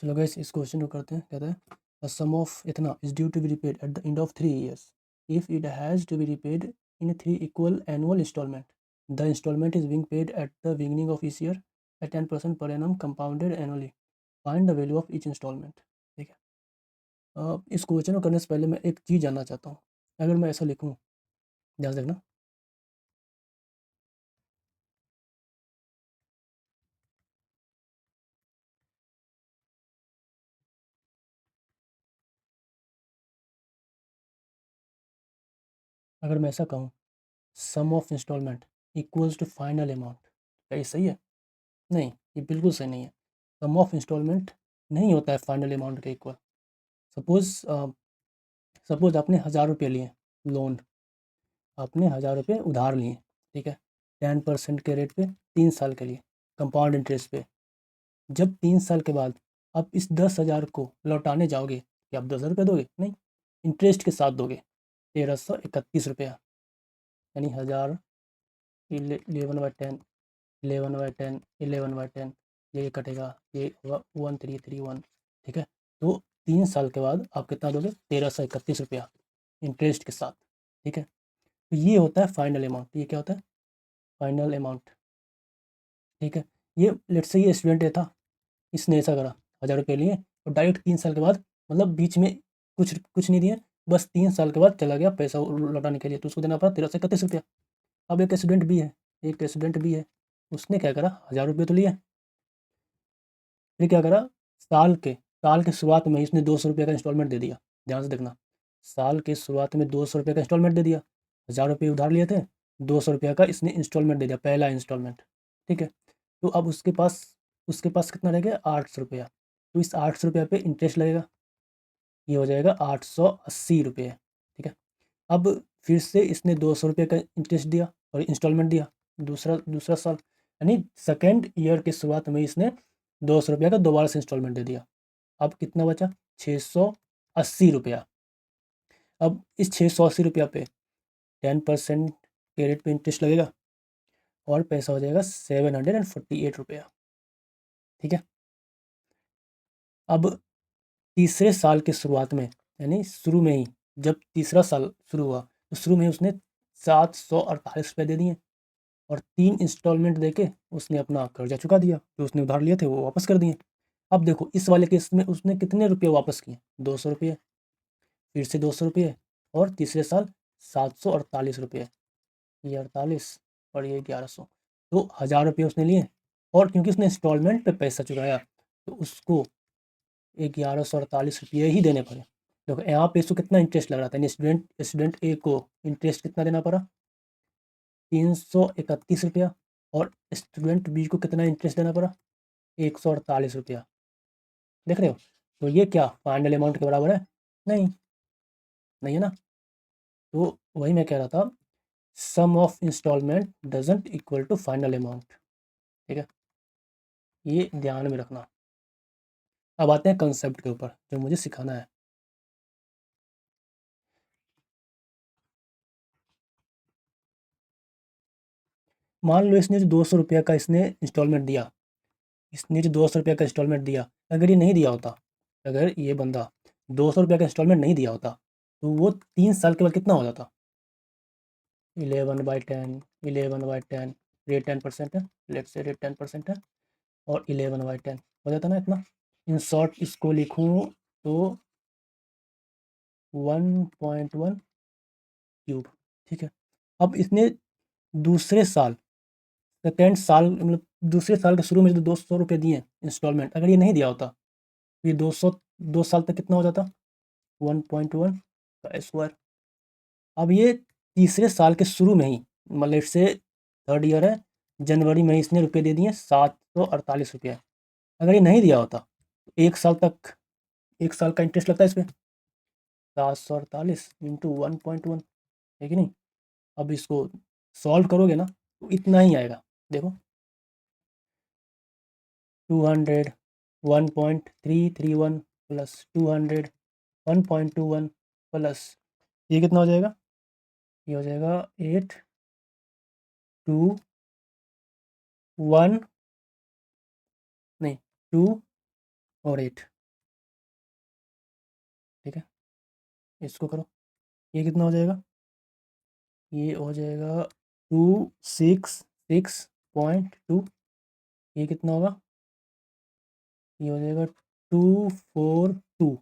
चलो गाइस इस क्वेश्चन को करते हैं। कहता है द सम ऑफ इतना is due to be repaid at the end of 3 years if it has to be repaid in 3 equal annual installment the installment is being paid at the beginning of each year at 10% per annum compounded annually find the value of each installment। ठीक है। इस question को करने से पहले मैं एक चीज़ जानना चाहता हूँ। अगर मैं ऐसा लिखूँ, ध्यान से देखना, अगर मैं ऐसा कहूँ sum of installment equals to final amount, क्या ये सही है? नहीं, ये बिल्कुल सही नहीं है। सम ऑफ इंस्टॉलमेंट नहीं होता है फाइनल अमाउंट के इक्वल। सपोज़ सपोज़ आपने 1000 रुपये लिए लोन, आपने 1000 रुपये उधार लिए, ठीक है, 10% के रेट पे 3 साल के लिए कंपाउंड इंटरेस्ट पे। जब 3 साल के बाद आप इस 10,000 को लौटाने जाओगे, क्या आप 10,000 रुपये दोगे? नहीं, इंटरेस्ट के साथ दोगे 1331 रुपया, यानी 1000 11/10 11/10 11/10, ये कटेगा, ये होगा 1331। ठीक है, तो 3 साल के बाद आप कितना दोगे? 1331 रुपया इंटरेस्ट के साथ। ठीक है, तो ये होता है फाइनल अमाउंट। ये क्या होता है? Final amount. ठीक है, ये लेट्स से ये स्टूडेंट था, इसने ऐसा करा, 1000 रुपये लिए और डायरेक्ट 3 साल के बाद, मतलब बीच में कुछ कुछ नहीं दिए, बस 3 साल के बाद चला गया पैसा लौटाने के लिए, तो उसको देना पड़ा 1331 रुपया। अब एक स्टूडेंट भी है, एक स्टूडेंट भी है, उसने क्या करा, 1000 रुपये तो लिया, फिर क्या करा, साल के शुरुआत में इसने 200 रुपये का इंस्टॉलमेंट दे दिया। ध्यान से देखना, साल के शुरुआत में 200 रुपये का इंस्टॉलमेंट दे दिया। 1000 रुपये उधार लिए थे, 200 रुपये का इसने इंस्टॉलमेंट दे दिया, पहला इंस्टॉलमेंट। ठीक है, तो अब उसके पास कितना रह गया? 800 रुपया। तो इस 800 रुपया पे इंटरेस्ट लगेगा, ये हो जाएगा 880 रुपये। ठीक है, अब फिर से इसने 200 रुपये का इंटरेस्ट दिया और इंस्टॉलमेंट दिया, दूसरा दूसरा साल, यानी सेकेंड ईयर की शुरुआत में इसने 200 रुपये का दोबारा से इंस्टॉलमेंट दे दिया। अब कितना बचा? 680 रुपया। अब इस 680 रुपया पे 10% के रेट पे इंटरेस्ट लगेगा और पैसा हो जाएगा 748 रुपया। ठीक है, अब तीसरे साल के शुरुआत में, यानी शुरू में ही, जब तीसरा साल शुरू हुआ तो शुरू में उसने 748 रुपये दे दिए और 3 इंस्टॉलमेंट देके उसने अपना कर्जा चुका दिया, जो उसने उधार लिए थे वो वापस कर दिए। अब देखो इस वाले केस में उसने कितने रुपये वापस किए? 200 रुपये, फिर से 200 रुपये, और तीसरे साल 748 रुपये, ये 48 और ये 1100, तो 1000 रुपये उसने लिए, और क्योंकि उसने इंस्टॉलमेंट पे पैसा चुकाया तो उसको 1148 रुपये ही देने पड़े। देखो यहाँ पे इसको कितना इंटरेस्ट लग रहा था, यानी स्टूडेंट ए को इंटरेस्ट कितना देना पड़ा? 331 रुपया, और स्टूडेंट बी को कितना इंटरेस्ट देना पड़ा? 148 रुपया। देख रहे हो? तो ये क्या फाइनल अमाउंट के बराबर है? नहीं, नहीं है ना। तो वही मैं कह रहा था, sum of installment doesn't equal to final amount. ठीक है, ये ध्यान में रखना। अब आते हैं कंसेप्ट के ऊपर जो मुझे सिखाना है। मान लो इसने जो 200 रुपया का इसने इंस्टॉलमेंट दिया, इसने जो 200 रुपया का इंस्टॉलमेंट दिया, अगर ये नहीं दिया होता, अगर ये बंदा 200 रुपया का इंस्टॉलमेंट नहीं दिया होता, तो वो 3 साल के बाद कितना हो जाता? 11/10 11/10, रेट 10% है, लेट से रेट 10% है, और 11/10 हो जाता ना इतना। इन शॉर्ट इसको लिखूँ तो 1.1 क्यूब। ठीक है, अब इसने दूसरे साल, सेकेंड साल, मतलब दूसरे साल के शुरू में जो 200 रुपये दिए इंस्टॉलमेंट, अगर ये नहीं दिया होता तो ये 2 साल तक कितना हो जाता? 1.1 का स्क्वायर। अब ये तीसरे साल के शुरू में ही, मतलब से थर्ड ईयर है, जनवरी में इसने रुपये दे दिए 748 रुपये। अगर ये नहीं दिया होता तो 1 साल तक, 1 साल का इंटरेस्ट लगता है इस पर, 748 × 1.1, है कि नहीं। अब इसको सॉल्व करोगे ना तो इतना ही आएगा। देखो 200 1.331 प्लस 200 1.21 प्लस, ये कितना हो जाएगा? ये हो जाएगा 8 2 1, नहीं 2 और 8, इसको करो, ये कितना हो जाएगा, ये हो जाएगा 266.2, ये कितना होगा, ये हो जाएगा 242,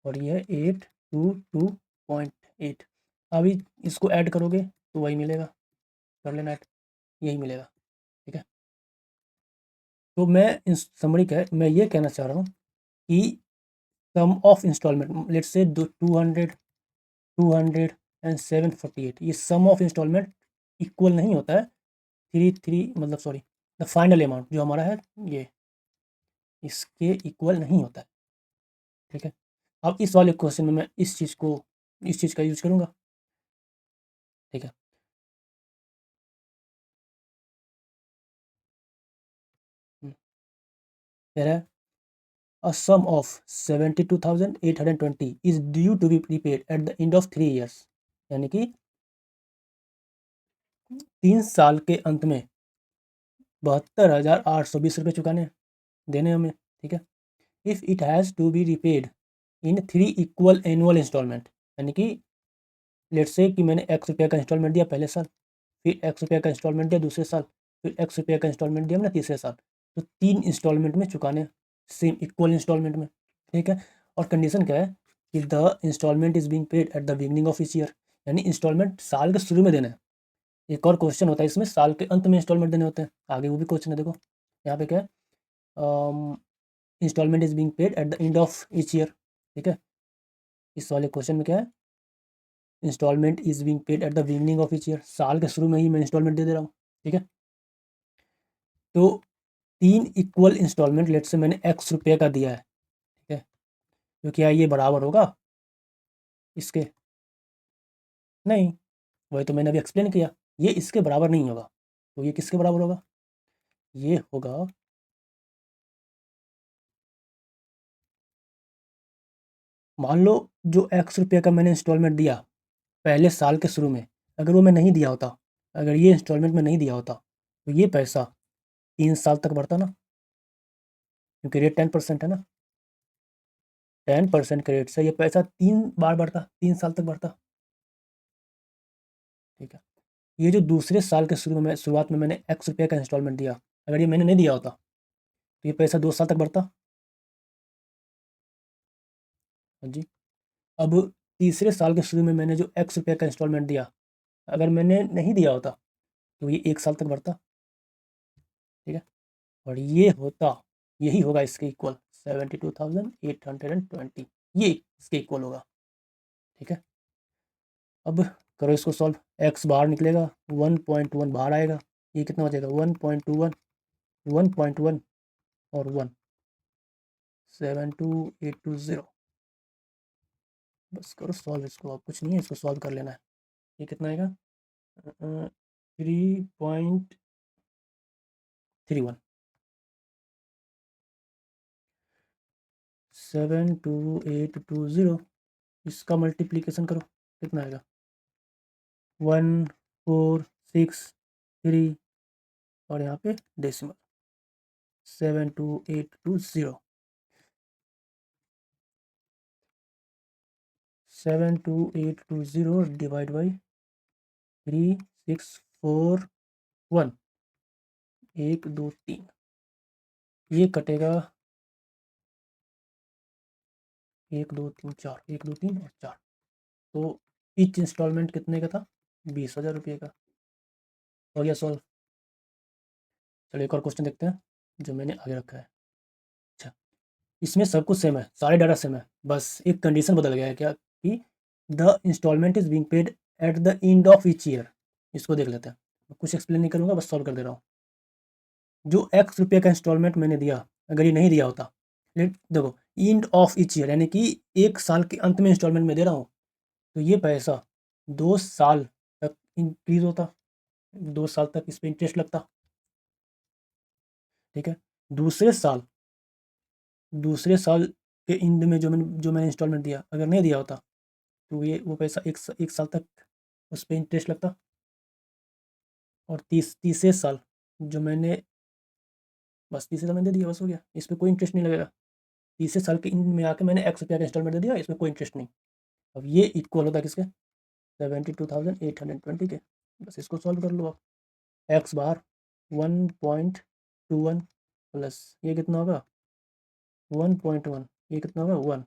और ये है 822.8। अभी इसको ऐड करोगे तो वही मिलेगा, कर लेना ऐड, यही मिलेगा। ठीक है, तो मैं इस समरी का मैं ये कहना चाह रहा हूँ कि सम of instalment let's say 200, 200 and 748, ये सम ऑफ इंस्टॉलमेंट इक्वल नहीं होता है थ्री थ्री, मतलब सॉरी, द फाइनल अमाउंट जो हमारा है ये इसके इक्वल नहीं होता है। ठीक है, अब इस वाले क्वेश्चन में मैं इस चीज़ का यूज करूँगा। ठीक है, कह रहा है a sum of 72,820 is due to be prepaid at the end of 3 years, यानी कि 3 साल के अंत में 72,820 रुपये चुकाने देने हमें। ठीक है, if it has to be repaid in 3 equal annual installment, यानी कि लेट्स से कि मैंने एक्स रुपये का इंस्टॉलमेंट दिया पहले साल, फिर एक्स रुपये का इंस्टॉलमेंट दिया दूसरे साल, फिर एक्स रुपये का इंस्टॉलमेंट दिया मैंने तीसरे साल, तो 3 इंस्टॉलमेंट में चुकाने, सेम इक्वल इंस्टॉलमेंट में। ठीक है, और कंडीशन क्या है कि the installment is being paid at the beginning of each year, यानी इंस्टॉलमेंट साल के शुरू में देना है। एक और क्वेश्चन होता है इसमें, साल के अंत में इंस्टॉलमेंट देने होते हैं, आगे वो भी क्वेश्चन है, देखो यहाँ पे क्या है, installment is being paid at the end of each year. ठीक है, इस वाले क्वेश्चन में क्या है, installment is being paid at the beginning of each year, साल के शुरू में ही मैं इंस्टॉलमेंट दे रहा हूँ। ठीक है, तो 3 इक्वल इंस्टॉलमेंट लेट से मैंने एक्स रुपये का दिया है। ठीक है, तो क्या ये बराबर होगा इसके, नहीं, वही तो मैंने अभी एक्सप्लेन किया, ये इसके बराबर नहीं होगा, तो ये किसके बराबर होगा, ये होगा, मान लो जो एक्स रुपये का मैंने इंस्टॉलमेंट दिया पहले साल के शुरू में, अगर वो मैं नहीं दिया होता, अगर ये इंस्टॉलमेंट में नहीं दिया होता, तो ये पैसा 3 साल तक बढ़ता ना, क्योंकि रेट 10% है ना, 10% के रेट से ये पैसा 3 बार बढ़ता, 3 साल तक बढ़ता। ठीक है, ये जो दूसरे साल के शुरू में शुरुआत में मैंने एक्स रुपये का इंस्टॉलमेंट दिया, अगर ये मैंने नहीं दिया होता तो ये पैसा 2 साल तक बढ़ता। हाँ जी, अब तीसरे साल के शुरू में मैंने जो एक्स रुपये का इंस्टॉलमेंट दिया, अगर मैंने नहीं दिया होता तो ये 1 साल तक बढ़ता। ठीक है, और ये होता, यही होगा इसके इक्वल 72,820, ये इसके इक्वल होगा। ठीक है, अब करो इसको सॉल्व, एक्स बाहर निकलेगा, 1.1 बाहर आएगा, ये कितना हो जाएगा 1.21, 1.1 और 1, 72,820। बस करो सॉल्व इसको, अब कुछ नहीं है, इसको सॉल्व कर लेना है। ये कितना आएगा 3.31, 72,820, इसका मल्टीप्लीकेशन करो, कितना आएगा 1,463, और यहाँ पे डेसिमल 72,820, 72,820 डिवाइड बाई 3,641, 1 2 3, ये कटेगा 1 2 3 4, 1 2 3 और 4, तो ईच इंस्टॉलमेंट कितने का था, 20,000 रुपये का। हो गया सॉल्व। चलो एक और क्वेश्चन देखते हैं जो मैंने आगे रखा है। अच्छा, इसमें सब कुछ सेम है, सारे डाटा सेम है, बस एक कंडीशन बदल गया है, क्या कि the installment is being paid at the end of each year. इसको देख लेते हैं, कुछ एक्सप्लेन नहीं करूँगा, बस सॉल्व कर दे रहा हूँ। जो एक्स रुपये का इंस्टॉलमेंट मैंने दिया, अगर ये नहीं दिया होता, लेट देखो एंड ऑफ ईच ईयर यानी कि 1 साल के अंत में इंस्टॉलमेंट में दे रहा हूँ, तो ये पैसा 2 साल तक इंक्रीज होता, 2 साल तक इस पर इंटरेस्ट लगता। ठीक है, दूसरे साल दूसरे साल के एंड में जो मैंने इंस्टॉलमेंट दिया, अगर नहीं दिया होता तो ये वो पैसा एक साल तक उस पर इंटरेस्ट लगता, और तीसरे साल जो मैंने, बस तीसरे साल मैंने दे दिया, बस हो गया, इस पर कोई इंटरेस्ट नहीं लगेगा। तीसरे साल के एंड में आके मैंने एक्स रुपया का इंस्टॉलमेंट दे दिया, इसमें कोई इंटरेस्ट नहीं। अब ये इक्वल होता है किसके, 72,820 के। बस इसको सॉल्व कर लो आप। एक्स बार 1.21 प्लस ये कितना होगा 1.1, ये कितना होगा 1,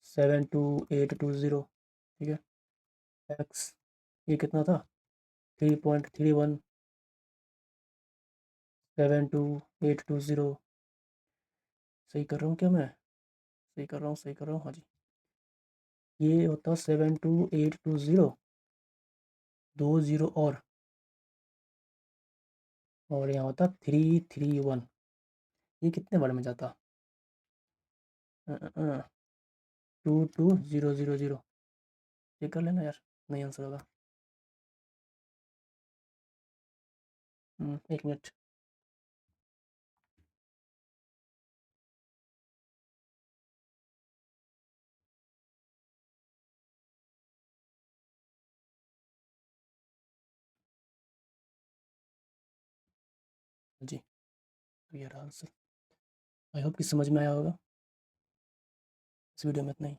72820, ठीक है। एक्स ये कितना था 3.31, 72820। सही कर रहा हूँ क्या मैं, सही कर रहा हूँ, सही कर रहा हूँ, हाँ जी। ये होता 72820, 2 0 और यहाँ होता 331। ये कितने बार में जाता, 220000। ये कर लेना यार, नहीं आंसर होगा। 1 मिनट। जी, तो ये रहा आंसर। आई होप कि समझ में आया होगा। इस वीडियो में इतना ही।